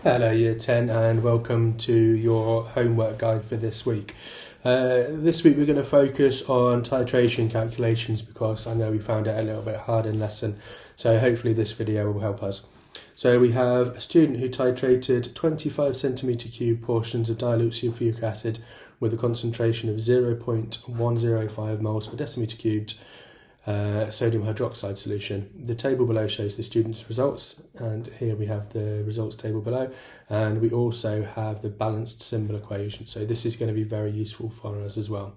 Hello Year 10 and welcome to your homework guide for this week. This week we're going to focus on titration calculations because I know we found it a little bit hard in lesson, so hopefully this video will help us. So we have a student who titrated 25 centimetre cube portions of dilute sulfuric acid with a concentration of 0.105 moles per decimetre cubed sodium hydroxide solution. The table below shows the student's results, and here we have the results table below, and we also have the balanced symbol equation, so this is going to be very useful for us as well.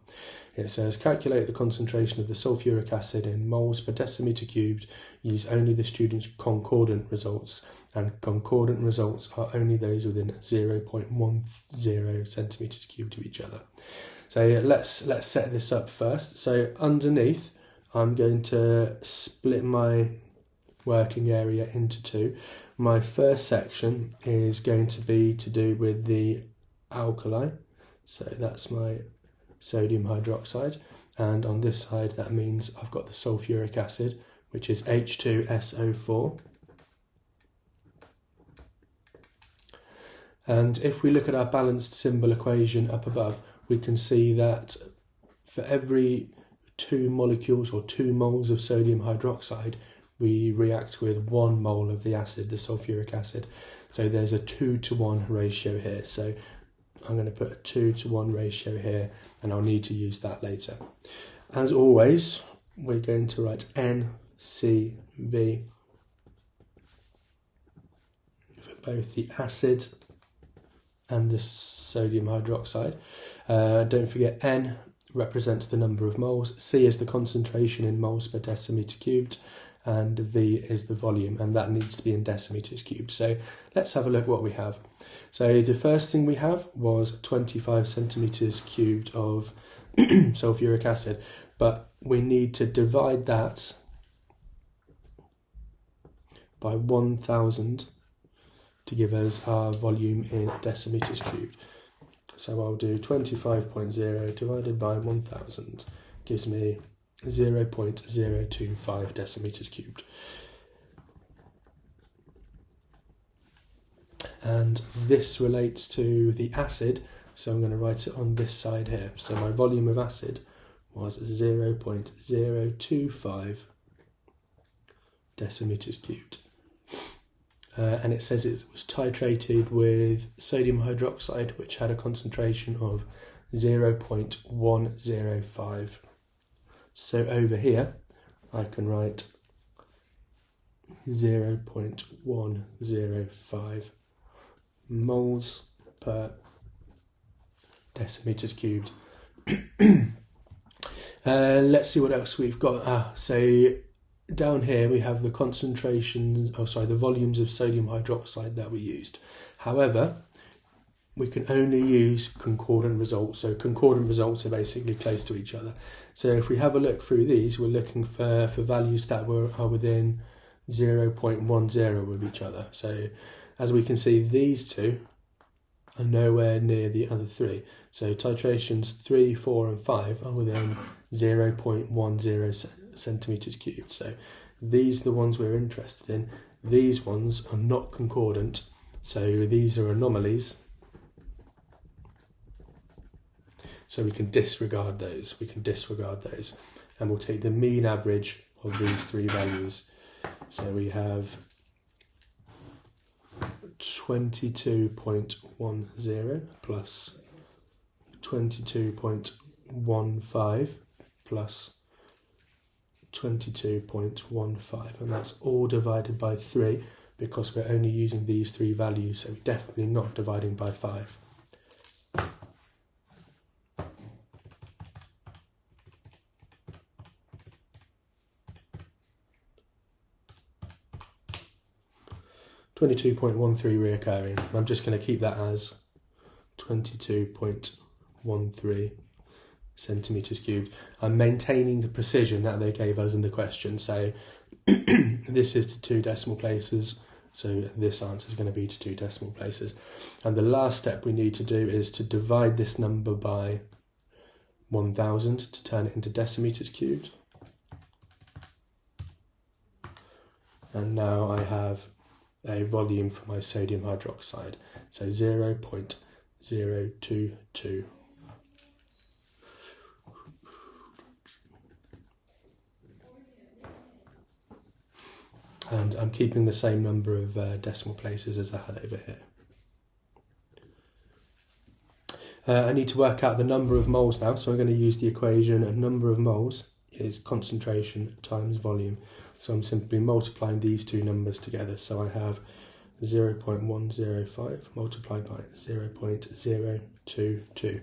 It says calculate the concentration of the sulfuric acid in moles per decimetre cubed, use only the student's concordant results, and concordant results are only those within 0.10 centimetres cubed of each other. So let's set this up first. So underneath I'm going to split my working area into two. My first section is going to be to do with the alkali, so that's my sodium hydroxide, and on this side that means I've got the sulfuric acid, which is H2SO4. And if we look at our balanced symbol equation up above, we can see that for every 2 molecules or 2 moles of sodium hydroxide, we react with 1 mole of the acid, the sulfuric acid. So there's a 2-to-1 ratio here. So I'm going to put a 2-to-1 ratio here, and I'll need to use that later. As always, we're going to write NCV for both the acid and the sodium hydroxide. Don't forget N represents the number of moles, C is the concentration in moles per decimetre cubed, and V is the volume, and that needs to be in decimetres cubed. So let's have a look what we have. So the first thing we have was 25 centimetres cubed of sulfuric acid, but we need to divide that by 1000 to give us our volume in decimetres cubed. So I'll do 25.0 divided by 1000 gives me 0.025 decimetres cubed. And this relates to the acid, so I'm going to write it on this side here. So my volume of acid was 0.025 decimetres cubed. And it says it was titrated with sodium hydroxide, which had a concentration of 0.105. So over here, I can write 0.105 moles per decimetres cubed. Let's see what else we've got. So down here we have the concentrations, the volumes of sodium hydroxide that we used. However, we can only use concordant results. So concordant results are basically close to each other. So if we have a look through these, we're looking for values that are within 0.10 of each other. So as we can see, these two are nowhere near the other three. So titrations 3, 4 and 5 are within 0.10 centimetres cubed. So these are the ones we're interested in. These ones are not concordant, so these are anomalies. So we can disregard those. And we'll take the mean average of these three values. So we have 22.10 plus 22.15 plus 22.15, and that's all divided by 3 because we're only using these three values, so we're definitely not dividing by 5. .13 reoccurring. I'm just going to keep that as 22.13 centimetres cubed. I'm maintaining the precision that they gave us in the question. So this is to 2 decimal places, so this answer is going to be to 2 decimal places. And the last step we need to do is to divide this number by 1000 to turn it into decimetres cubed. And now I have a volume for my sodium hydroxide. So 0.022. And I'm keeping the same number of decimal places as I had over here. I need to work out the number of moles now, so I'm going to use the equation of number of moles is concentration times volume. So I'm simply multiplying these two numbers together. So I have 0.105 multiplied by 0.022.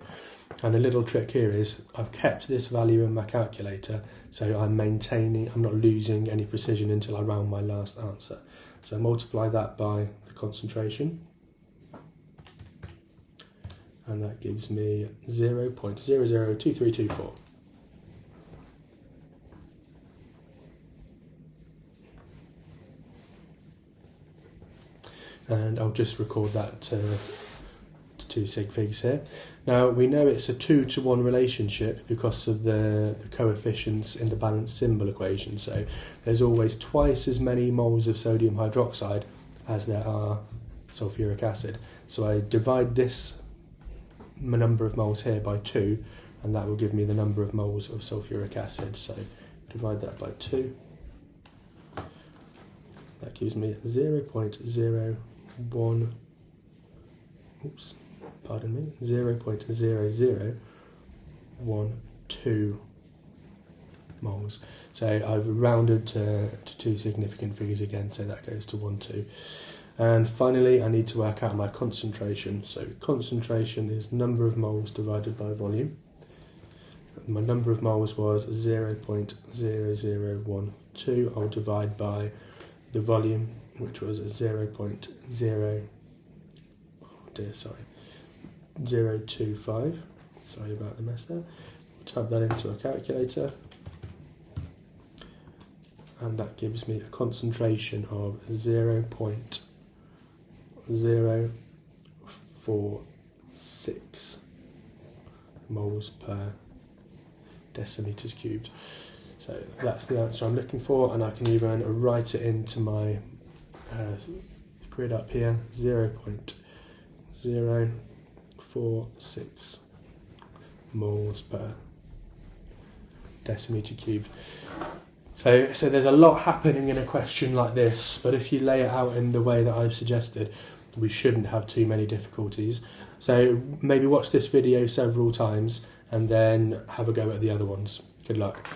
And a little trick here is I've kept this value in my calculator, so I'm not losing any precision until I round my last answer. So multiply that by the concentration, and that gives me 0.002324. And I'll just record that to 2 sig figs here. Now we know it's a 2-to-1 relationship because of the coefficients in the balanced symbol equation. So there's always twice as many moles of sodium hydroxide as there are sulfuric acid. So I divide this number of moles here by 2, and that will give me the number of moles of sulfuric acid. So divide that by 2. That gives me 0.012 moles. So I've rounded to 2 significant figures again, so that goes to 1, 2. And finally, I need to work out my concentration. So concentration is number of moles divided by volume. My number of moles was 0.0012. I'll divide by the volume, which was 0.025. Sorry about the mess there. Type that into a calculator, and that gives me a concentration of 0.046 moles per decimeters cubed. So that's the answer I'm looking for, and I can even write it into my grid up here, 0.046 moles per decimeter cubed. So there's a lot happening in a question like this, but if you lay it out in the way that I've suggested, we shouldn't have too many difficulties. So maybe watch this video several times and then have a go at the other ones. Good luck.